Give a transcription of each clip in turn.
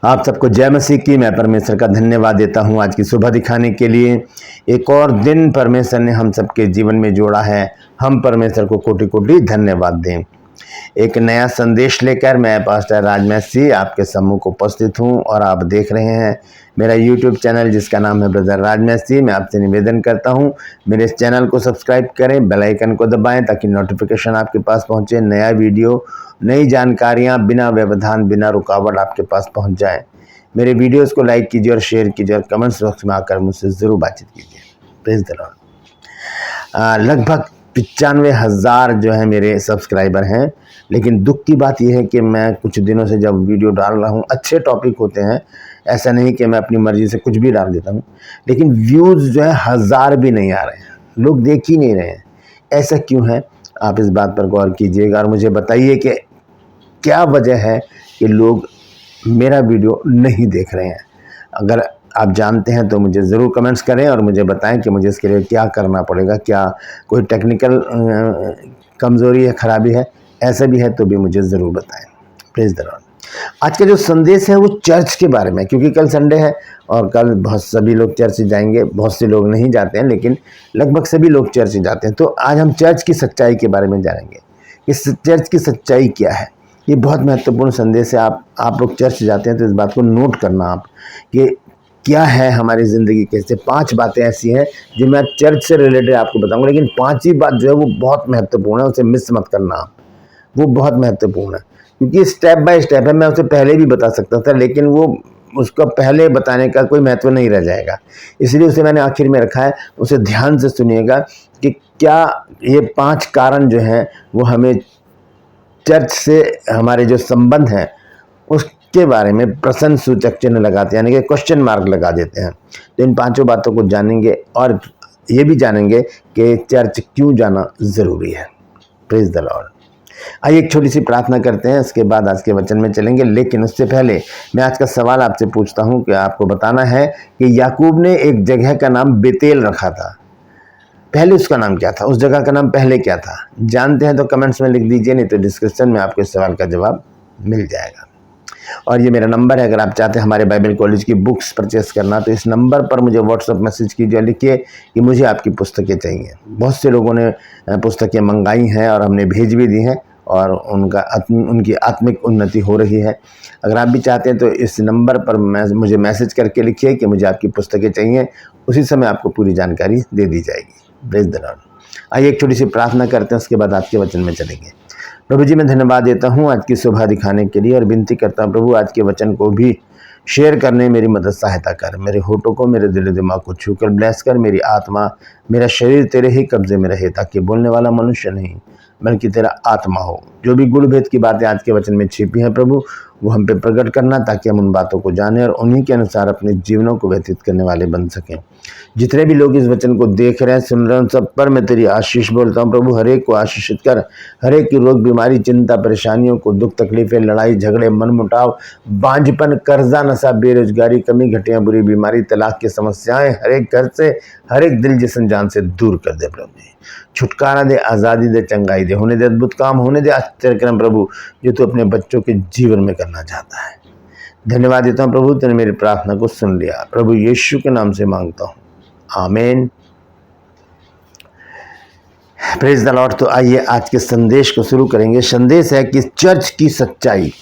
आप सबको जय मसीह की। मैं परमेश्वर का धन्यवाद देता हूं आज की सुबह दिखाने के लिए। एक और दिन परमेश्वर ने हम सबके जीवन में जोड़ा है। हम परमेश्वर को कोटि कोटि धन्यवाद दें। एक नया संदेश लेकर मैं पास्टर राजमसी आपके सम्मुख उपस्थित हूं और आप देख रहे हैं मेरा यूट्यूब चैनल जिसका नाम है ब्रदर राजमसी। मैं आपसे निवेदन करता हूं मेरे इस चैनल को सब्सक्राइब करें, बेल आइकन को दबाएं ताकि नोटिफिकेशन आपके पास पहुंचे, नया वीडियो, नई जानकारियां बिना व्यवधान बिना रुकावट आपके पास पहुंच जाए। मेरे वीडियोस को लाइक कीजिए और शेयर कीजिए और कमेंट्स बॉक्स में आकर मुझसे ज़रूर बातचीत कीजिए। Praise the Lord. लगभग 95,000 जो है मेरे सब्सक्राइबर हैं, लेकिन दुख की बात यह है कि मैं कुछ दिनों से जब वीडियो डाल रहा हूँ, अच्छे टॉपिक होते हैं, ऐसा नहीं कि मैं अपनी मर्जी से कुछ भी डाल देता हूँ, लेकिन व्यूज़ जो है 1000 भी नहीं आ रहे हैं, लोग देख ही नहीं रहे हैं। ऐसा क्यों है? आप इस बात पर गौर कीजिएगा और मुझे बताइए कि क्या वजह है कि लोग मेरा वीडियो नहीं देख रहे हैं। अगर आप जानते हैं तो मुझे ज़रूर कमेंट्स करें और मुझे बताएं कि मुझे इसके लिए क्या करना पड़ेगा। क्या कोई टेक्निकल कमज़ोरी है, खराबी है? ऐसा भी है तो भी मुझे ज़रूर बताएं। Praise the Lord. आज का जो संदेश है वो चर्च के बारे में, क्योंकि कल संडे है और कल बहुत सभी लोग चर्च जाएंगे। बहुत से लोग नहीं जाते हैं, लेकिन लगभग सभी लोग चर्च जाते हैं। तो आज हम चर्च की सच्चाई के बारे में जानेंगे। इस चर्च की सच्चाई क्या है? ये बहुत महत्वपूर्ण संदेश है। आप लोग चर्च जाते हैं तो इस बात को नोट करना आप कि क्या है हमारी ज़िंदगी कैसे। 5 बातें ऐसी हैं जो मैं चर्च से रिलेटेड आपको बताऊंगा, लेकिन 5वीं बात जो है वो बहुत महत्वपूर्ण है, उसे मिस मत करना आप। वो बहुत महत्वपूर्ण है क्योंकि स्टेप बाय स्टेप है। मैं उसे पहले भी बता सकता था, लेकिन वो उसका पहले बताने का कोई महत्व नहीं रह जाएगा, इसलिए उसे मैंने आखिर में रखा है। उसे ध्यान से सुनिएगा कि क्या ये 5 कारण जो हैं वो हमें चर्च से हमारे जो संबंध हैं उसके बारे में प्रश्न सूचक चिन्ह लगाते हैं, यानी कि क्वेश्चन मार्क लगा देते हैं। तो इन 5 बातों को जानेंगे और ये भी जानेंगे कि चर्च क्यों जाना ज़रूरी है। Praise the Lord. आइए एक छोटी सी प्रार्थना करते हैं, इसके बाद आज के वचन में चलेंगे। लेकिन उससे पहले मैं आज का सवाल आपसे पूछता हूं कि आपको बताना है कि याकूब ने एक जगह का नाम बेतेल रखा था। पहले उसका नाम क्या था? उस जगह का नाम पहले क्या था? जानते हैं तो कमेंट्स में लिख दीजिए, नहीं तो डिस्क्रिप्शन में आपको इस सवाल का जवाब मिल जाएगा। और ये मेरा नंबर है, अगर आप चाहते हैं हमारे बाइबल कॉलेज की बुक्स परचेस करना तो इस नंबर पर मुझे व्हाट्सएप मैसेज कीजिए, लिखिए कि मुझे आपकी पुस्तकें चाहिए। बहुत से लोगों ने पुस्तकें मंगाई हैं और हमने भेज भी दी हैं और उनकी आत्मिक उन्नति हो रही है। अगर आप भी चाहते हैं तो इस नंबर पर मुझे मैसेज करके लिखिए कि मुझे आपकी पुस्तकें चाहिए, उसी समय आपको पूरी जानकारी दे दी जाएगी। Praise the Lord. आइए एक छोटी सी प्रार्थना करते हैं, उसके बाद आज के वचन में चलेंगे। प्रभु जी, मैं धन्यवाद देता हूँ आज की सुबह दिखाने के लिए और विनती करता हूँ प्रभु आज के वचन को भी शेयर करने मेरी मदद सहायता कर। मेरे होठों को, मेरे दिल दिमाग को छूकर ब्लेस कर। मेरी आत्मा, मेरा शरीर तेरे ही कब्जे में रहे, ताकि बोलने वाला मनुष्य नहीं बल्कि तेरा आत्मा हो। जो भी गुड़ भेद की बातें आज के वचन में छिपी हैं प्रभु, वो हम पे प्रकट करना, ताकि हम उन बातों को जानें और उन्हीं के अनुसार अपने जीवनों को व्यतीत करने वाले बन सकें। जितने भी लोग इस वचन को देख रहे हैं, सुन रहे हैं, उन सब पर मैं तेरी आशीष बोलता हूँ प्रभु। हर एक को आशीषित कर। हर एक की रोग, बीमारी, चिंता, परेशानियों को, दुख, तकलीफें, लड़ाई झगड़े, मनमुटाव, बांझपन, कर्जा, नशा, बेरोजगारी, कमी, घटिया, बुरी बीमारी, तलाक की समस्याएं हर एक घर से, हर एक दिल जिस्म जान से दूर कर दे प्रभु जी। छुटकारा दे, आज़ादी दे, चंगाई दे, होने दे अद्भुत काम, होने दे आश्चर्यक्रम प्रभु, जो तू अपने बच्चों के जीवन में करना चाहता है। धन्यवाद देता हूँ प्रभु, तूने मेरी प्रार्थना को सुन लिया। प्रभु यीशु के नाम से मांगता हूँ, आमीन। Praise the Lord. तो आइए आज के संदेश को शुरू करेंगे। संदेश है कि चर्च की सच्चाई।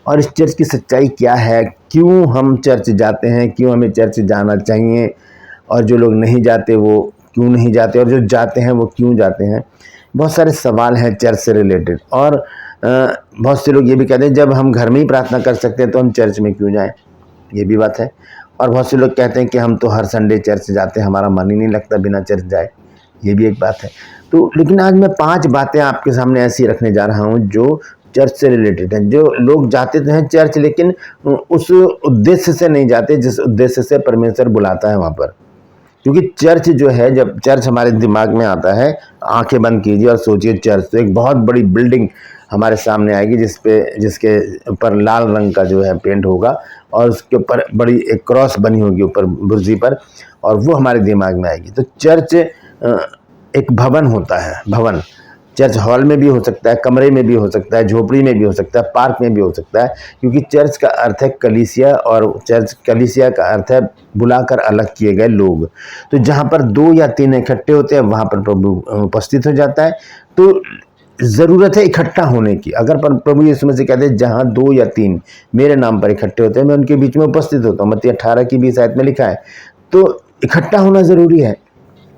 और इस चर्च की सच्चाई क्या है, क्यों हम चर्च जाते हैं, क्यों हमें चर्च जाना चाहिए, और जो लोग नहीं जाते वो क्यों नहीं जाते, और जो जाते हैं वो क्यों जाते हैं। बहुत सारे सवाल हैं चर्च से रिलेटेड। और बहुत से लोग ये भी कहते हैं जब हम घर में ही प्रार्थना कर सकते हैं तो हम चर्च में क्यों जाएं, ये भी बात है। और बहुत से लोग कहते हैं कि हम तो हर संडे चर्च जाते हैं, हमारा मन ही नहीं लगता बिना चर्च जाए, ये भी एक बात है। तो लेकिन आज मैं 5 बातें आपके सामने ऐसी रखने जा रहा हूँ जो चर्च से रिलेटेड हैं। जो लोग जाते तो हैं चर्च, लेकिन उस उद्देश्य से नहीं जाते जिस उद्देश्य से परमेश्वर बुलाता है वहाँ पर। क्योंकि चर्च जो है, जब चर्च हमारे दिमाग में आता है, आंखें बंद कीजिए और सोचिए चर्च, तो एक बहुत बड़ी बिल्डिंग हमारे सामने आएगी जिसके ऊपर लाल रंग का जो है पेंट होगा और उसके ऊपर बड़ी एक क्रॉस बनी होगी ऊपर बुर्जी पर, और वो हमारे दिमाग में आएगी। तो चर्च एक भवन होता है, भवन। चर्च हॉल में भी हो सकता है, कमरे में भी हो सकता है, झोपड़ी में भी हो सकता है, पार्क में भी हो सकता है, क्योंकि चर्च का अर्थ है कलीसिया, और चर्च कलीसिया का अर्थ है बुलाकर अलग किए गए लोग। तो जहाँ पर 2 या 3 इकट्ठे होते हैं वहाँ पर प्रभु उपस्थित हो जाता है। तो ज़रूरत है इकट्ठा होने की। अगर प्रभु यीशु मसीह कहते हैं जहाँ 2 या 3 मेरे नाम पर इकट्ठे होते हैं मैं उनके बीच में उपस्थित होता हूँ, मत्ती 18 की 20 आयत में लिखा है। तो इकट्ठा होना ज़रूरी है।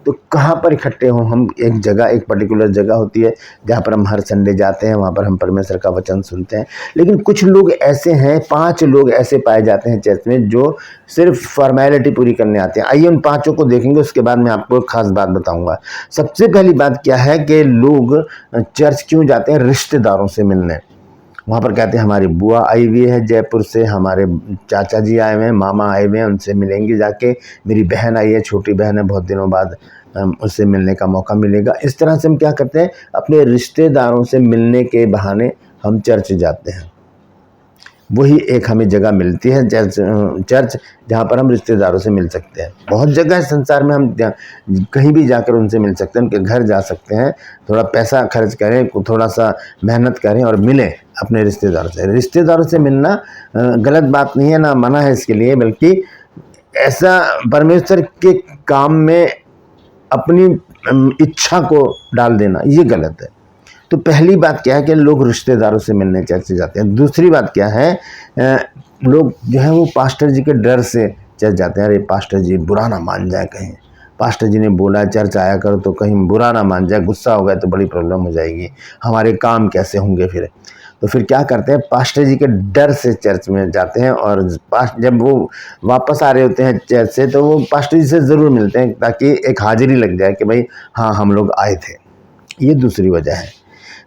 तो कहाँ पर इकट्ठे हों हम? एक जगह, एक पर्टिकुलर जगह होती है जहाँ पर हम हर संडे जाते हैं, वहाँ पर हम परमेश्वर का वचन सुनते हैं। लेकिन कुछ लोग ऐसे हैं, 5 लोग ऐसे पाए जाते हैं चर्च में जो सिर्फ फॉर्मेलिटी पूरी करने आते हैं। आइए उन 5 को देखेंगे, उसके बाद मैं आपको एक खास बात बताऊंगा। सबसे पहली बात क्या है कि लोग चर्च क्यों जाते हैं? रिश्तेदारों से मिलने। वहाँ पर कहते हैं हमारी बुआ आई हुई है जयपुर से, हमारे चाचा जी आए हुए हैं, मामा आए हुए हैं, उनसे मिलेंगे जाके, मेरी बहन आई है, छोटी बहन है, बहुत दिनों बाद उससे मिलने का मौका मिलेगा। इस तरह से हम क्या करते हैं? अपने रिश्तेदारों से मिलने के बहाने हम चर्च जाते हैं। वही एक हमें जगह मिलती है चर्च जहाँ पर हम रिश्तेदारों से मिल सकते हैं। बहुत जगह है संसार में, हम कहीं भी जाकर उनसे मिल सकते हैं, उनके घर जा सकते हैं, थोड़ा पैसा खर्च करें, थोड़ा सा मेहनत करें और मिलें अपने रिश्तेदारों से। रिश्तेदारों से मिलना गलत बात नहीं है, ना मना है इसके लिए, बल्कि ऐसा परमेश्वर के काम में अपनी इच्छा को डाल देना ये गलत है। तो पहली बात क्या है कि लोग रिश्तेदारों से मिलने चर्च जाते हैं। दूसरी बात क्या है, लोग जो है वो पास्टर जी के डर से चर्च जाते हैं। अरे पास्टर जी बुरा ना मान जाए, कहीं पास्टर जी ने बोला चर्च आया करो तो कहीं बुरा ना मान जाए, गुस्सा हो गया तो बड़ी प्रॉब्लम हो जाएगी, हमारे काम कैसे होंगे फिर। तो फिर क्या करते हैं? पास्टर जी के डर से चर्च में जाते हैं, और जब वो वापस आ रहे होते हैं चर्च से तो वो पास्टर जी से ज़रूर मिलते हैं, ताकि एक हाजिरी लग जाए कि भाई हाँ हम लोग आए थे। ये दूसरी वजह है।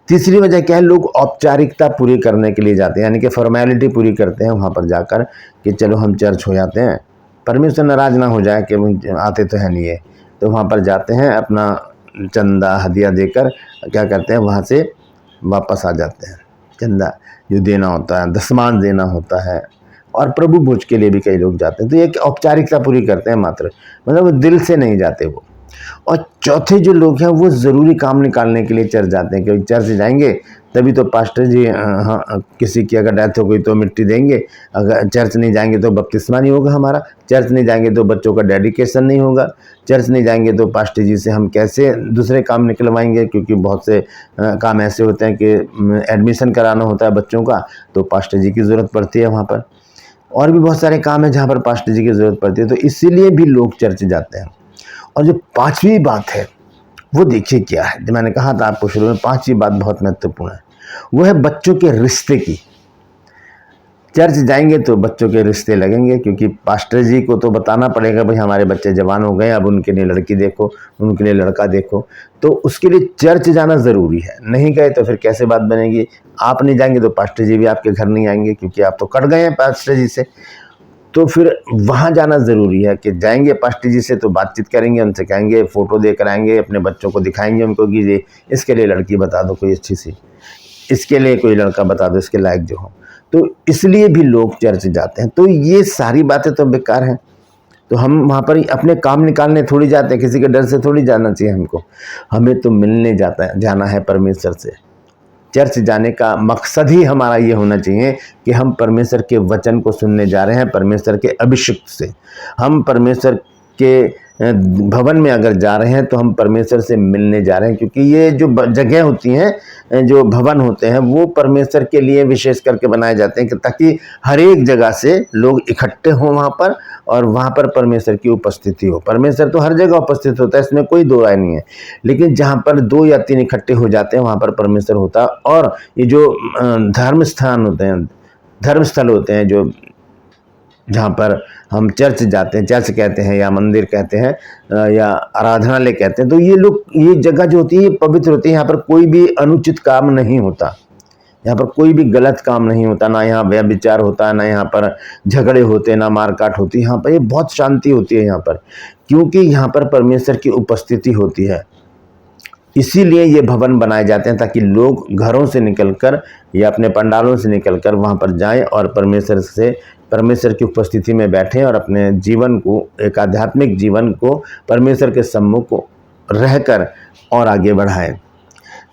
तीसरी वजह क्या है? लोग औपचारिकता पूरी करने के लिए जाते हैं, यानी कि फॉर्मेलिटी पूरी करते हैं वहाँ पर जाकर कि चलो हम चर्च हो जाते हैं, परमेश्वर नाराज़ ना हो जाए कि आते तो है नहीं है। तो वहाँ पर जाते हैं, अपना चंदा हदिया देकर क्या करते हैं, वहाँ से वापस आ जाते हैं। चंदा जो देना होता है, दशमांश देना होता है, और प्रभु भोज के लिए भी कई लोग जाते हैं। तो एक औपचारिकता पूरी करते हैं मात्र, मतलब वो दिल से नहीं जाते वो। और चौथे जो लोग हैं वो ज़रूरी काम निकालने के लिए चर्च जाते हैं, क्योंकि चर्च जाएंगे तभी तो पास्टर जी हाँ किसी की अगर डेथ हो गई तो मिट्टी देंगे, अगर चर्च नहीं जाएंगे तो बपतिस्मा नहीं होगा हमारा, चर्च नहीं जाएंगे तो बच्चों का डेडिकेशन नहीं होगा, चर्च नहीं जाएंगे तो पास्टर जी से हम कैसे दूसरे काम निकलवाएंगे, क्योंकि बहुत से काम ऐसे होते हैं कि एडमिशन कराना होता है बच्चों का, तो पास्टर जी की ज़रूरत पड़ती है वहाँ पर। और भी बहुत सारे काम हैं जहाँ पर पास्टर जी की ज़रूरत पड़ती है, तो इसीलिए भी लोग चर्च जाते हैं। और जो 5वीं बात है वो देखिए क्या है, जो मैंने कहा था आपको शुरू में, 5वीं बात बहुत महत्वपूर्ण है, वो है बच्चों के रिश्ते की। चर्च जाएंगे तो बच्चों के रिश्ते लगेंगे, क्योंकि पास्टर जी को तो बताना पड़ेगा भाई हमारे बच्चे जवान हो गए, अब उनके लिए लड़की देखो, उनके लिए लड़का देखो, तो उसके लिए चर्च जाना ज़रूरी है। नहीं गए तो फिर कैसे बात बनेगी? आप नहीं जाएंगे तो पास्टर जी भी आपके घर नहीं आएंगे, क्योंकि आप तो कट गए हैं पास्टर जी से। तो फिर वहाँ जाना ज़रूरी है कि जाएंगे पास्टर जी से तो बातचीत करेंगे, उनसे कहेंगे, फ़ोटो देकर आएंगे, अपने बच्चों को दिखाएंगे उनको कि ये इसके लिए लड़की बता दो कोई अच्छी सी, इसके लिए कोई लड़का बता दो इसके लायक जो हो। तो इसलिए भी लोग चर्च जाते हैं। तो ये सारी बातें तो बेकार हैं। तो हम वहाँ पर अपने काम निकालने थोड़ी जाते हैं, किसी के डर से थोड़ी जाना चाहिए हमको। हमें तो मिलने जाना है परमेश्वर से। चर्च जाने का मकसद ही हमारा ये होना चाहिए कि हम परमेश्वर के वचन को सुनने जा रहे हैं, परमेश्वर के अभिषिक्त से। हम परमेश्वर के भवन में अगर जा रहे हैं तो हम परमेश्वर से मिलने जा रहे हैं, क्योंकि ये जो जगह होती हैं, जो भवन होते हैं, वो परमेश्वर के लिए विशेष करके बनाए जाते हैं, कि ताकि हर एक जगह से लोग इकट्ठे हों वहाँ पर, और वहाँ पर परमेश्वर की उपस्थिति हो। परमेश्वर तो हर जगह उपस्थित होता है, इसमें कोई दो राय नहीं है, लेकिन जहाँ पर 2 या 3 इकट्ठे हो जाते हैं वहाँ पर परमेश्वर होता है। और ये जो धर्म स्थान होते हैं, धर्मस्थल होते हैं, जो जहाँ पर हम चर्च जाते हैं, चर्च कहते हैं या मंदिर कहते हैं या आराधनालय कहते हैं, तो ये लोग, ये जगह जो होती है ये पवित्र होती है। यहाँ पर कोई भी अनुचित काम नहीं होता, यहाँ पर कोई भी गलत काम नहीं होता, ना यहाँ व्यभिचार होता है, ना यहाँ पर झगड़े होते, ना मारकाट होती। यहाँ पर ये बहुत शांति होती है यहाँ पर, क्योंकि यहाँ पर परमेश्वर की उपस्थिति होती है। इसीलिए ये भवन बनाए जाते हैं, ताकि लोग घरों से निकलकर या अपने पंडालों से निकलकर वहाँ पर जाएं और परमेश्वर की उपस्थिति में बैठें, और अपने जीवन को, एक आध्यात्मिक जीवन को परमेश्वर के सम्मुख को रहकर और आगे बढ़ाएं।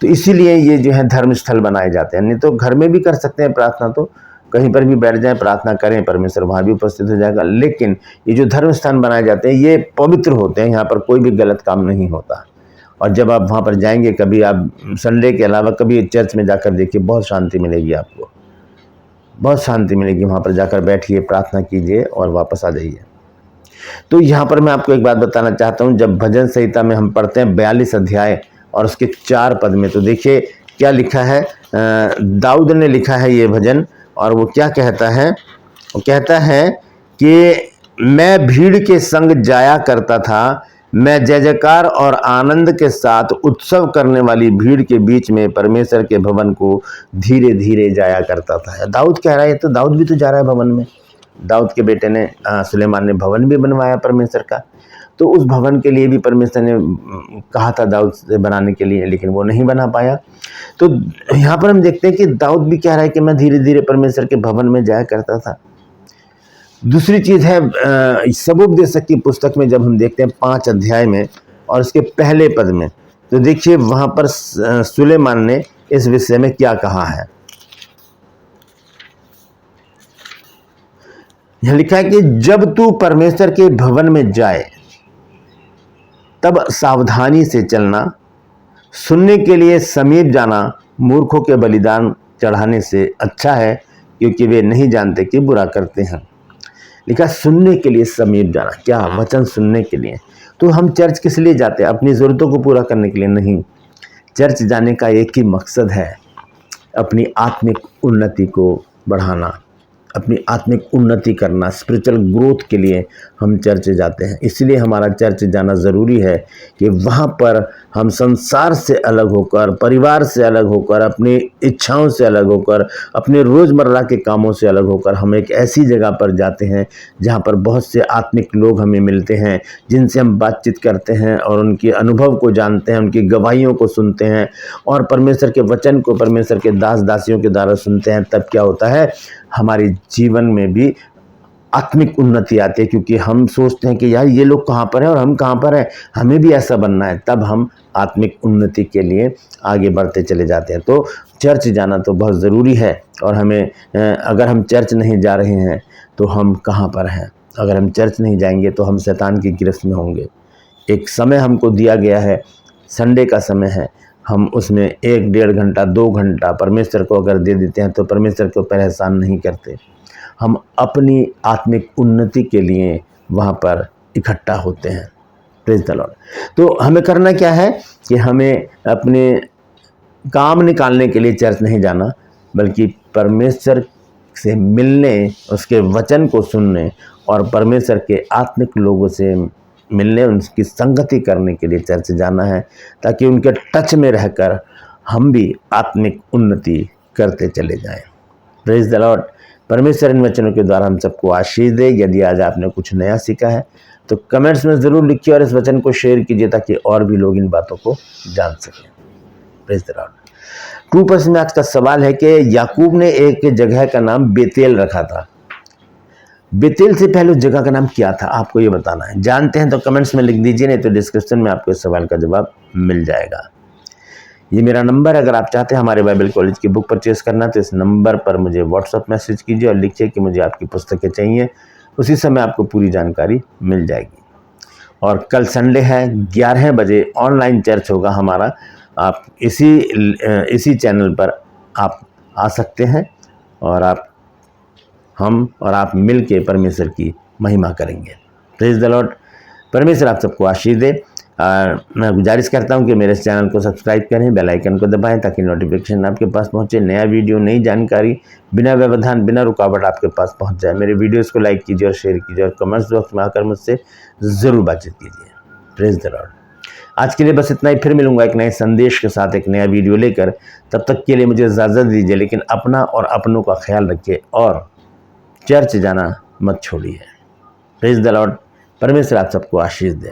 तो इसीलिए ये जो है धर्म स्थल बनाए जाते हैं। नहीं तो घर में भी कर सकते हैं प्रार्थना, तो कहीं पर भी बैठ जाएं, प्रार्थना करें, परमेश्वर वहाँ भी उपस्थित हो जाएगा। लेकिन ये जो धर्म स्थान बनाए जाते हैं ये पवित्र होते हैं, यहाँ पर कोई भी गलत काम नहीं होता। और जब आप वहाँ पर जाएंगे, कभी आप संडे के अलावा कभी चर्च में जाकर देखिए, बहुत शांति मिलेगी आपको, बहुत शांति मिलेगी। वहाँ पर जाकर बैठिए, प्रार्थना कीजिए और वापस आ जाइए। तो यहाँ पर मैं आपको एक बात बताना चाहता हूँ, जब भजन संहिता में हम पढ़ते हैं 42 अध्याय और उसके 4 पद में, तो देखिए क्या लिखा है। दाऊद ने लिखा है ये भजन, और वो क्या कहता है, वो कहता है कि मैं भीड़ के संग जाया करता था, मैं जय जयकार और आनंद के साथ उत्सव करने वाली भीड़ के बीच में परमेश्वर के भवन को धीरे धीरे जाया करता था। दाऊद कह रहा है, तो दाऊद भी तो जा रहा है भवन में। दाऊद के बेटे ने सुलेमान ने भवन भी बनवाया परमेश्वर का, तो उस भवन के लिए भी परमेश्वर ने कहा था दाऊद से बनाने के लिए, लेकिन वो नहीं बना पाया। तो यहाँ पर हम देखते हैं कि दाऊद भी कह रहा है कि मैं धीरे धीरे परमेश्वर के भवन में जाया करता था। दूसरी चीज़ है सबोपदेशक की पुस्तक में जब हम देखते हैं 5 अध्याय में और उसके पहले पद में, तो देखिए वहाँ पर सुलेमान ने इस विषय में क्या कहा है। यह लिखा है कि जब तू परमेश्वर के भवन में जाए तब सावधानी से चलना, सुनने के लिए समीप जाना मूर्खों के बलिदान चढ़ाने से अच्छा है, क्योंकि वे नहीं जानते कि बुरा करते हैं। लिखा सुनने के लिए समीप जाना, क्या वचन सुनने के लिए। तो हम चर्च किस लिए जाते हैं? अपनी ज़रूरतों को पूरा करने के लिए नहीं। चर्च जाने का एक ही मकसद है, अपनी आत्मिक उन्नति को बढ़ाना, अपनी आत्मिक उन्नति करना, स्पिरिचुअल ग्रोथ के लिए हम चर्च जाते हैं। इसलिए हमारा चर्च जाना ज़रूरी है कि वहाँ पर हम संसार से अलग होकर, परिवार से अलग होकर, अपनी इच्छाओं से अलग होकर, अपने रोज़मर्रा के कामों से अलग होकर हम एक ऐसी जगह पर जाते हैं जहाँ पर बहुत से आत्मिक लोग हमें मिलते हैं, जिनसे हम बातचीत करते हैं और उनके अनुभव को जानते हैं, उनकी गवाहियों को सुनते हैं और परमेश्वर के वचन को परमेश्वर के दास दासियों के द्वारा सुनते हैं। तब क्या होता है, हमारे जीवन में भी आत्मिक उन्नति आती है, क्योंकि हम सोचते हैं कि यार ये लोग कहाँ पर हैं और हम कहाँ पर हैं, हमें भी ऐसा बनना है। तब हम आत्मिक उन्नति के लिए आगे बढ़ते चले जाते हैं। तो चर्च जाना तो बहुत ज़रूरी है। और हमें अगर हम चर्च नहीं जा रहे हैं तो हम कहाँ पर हैं? अगर हम चर्च नहीं जाएंगे तो हम शैतान की गिरफ्त में होंगे। एक समय हमको दिया गया है, संडे का समय है, हम उसमें 1-1.5 घंटा 2 घंटा परमेश्वर को अगर दे देते हैं तो परमेश्वर के ऊपर एहसान नहीं करते। हम अपनी आत्मिक उन्नति के लिए वहाँ पर इकट्ठा होते हैं। Praise the Lord. तो हमें करना क्या है कि हमें अपने काम निकालने के लिए चर्च नहीं जाना, बल्कि परमेश्वर से मिलने, उसके वचन को सुनने और परमेश्वर के आत्मिक लोगों से मिलने, उनकी संगति करने के लिए चर्च जाना है, ताकि उनके टच में रहकर हम भी आत्मिक उन्नति करते चले जाएं। Praise the Lord. परमेश्वर इन वचनों के द्वारा हम सबको आशीष दे। यदि आज आपने कुछ नया सीखा है तो कमेंट्स में ज़रूर लिखिए और इस वचन को शेयर कीजिए, ताकि और भी लोग इन बातों को जान सकें। Praise the Lord. True person में आज का सवाल है कि याकूब ने एक जगह का नाम बेतेल रखा था। बेतेल से पहले उस जगह का नाम क्या था, आपको ये बताना है। जानते हैं तो कमेंट्स में लिख दीजिए, नहीं तो डिस्क्रिप्शन में आपको इस सवाल का जवाब मिल जाएगा। ये मेरा नंबर है, अगर आप चाहते हैं हमारे बाइबल कॉलेज की बुक परचेस करना तो इस नंबर पर मुझे व्हाट्सअप मैसेज कीजिए और लिखिए कि मुझे आपकी पुस्तकें चाहिए। उसी समय आपको पूरी जानकारी मिल जाएगी। और कल संडे है, 11 बजे ऑनलाइन चर्च होगा हमारा। आप इसी चैनल पर आप आ सकते हैं और हम और आप मिल के परमेश्वर की महिमा करेंगे। Praise the Lord. परमेश्वर आप सबको आशीष दे। मैं गुजारिश करता हूं कि मेरे इस चैनल को सब्सक्राइब करें, बेल आइकन को दबाएं, ताकि नोटिफिकेशन आपके पास पहुंचे। नया वीडियो, नई जानकारी बिना व्यवधान, बिना रुकावट आपके पास पहुंच जाए। मेरे वीडियोस को लाइक कीजिए और शेयर कीजिए और कमेंट्स बॉक्स में आकर मुझसे ज़रूर बातचीत कीजिए। Praise the Lord. आज के लिए बस इतना ही। फिर मिलूंगा एक नए संदेश के साथ, एक नया वीडियो लेकर। तब तक के लिए मुझे इजाज़त दीजिए, लेकिन अपना और अपनों का ख्याल रखिए और चर्च जाना मत छोड़िए। Praise the Lord. परमेश्वर आप सबको आशीष दें।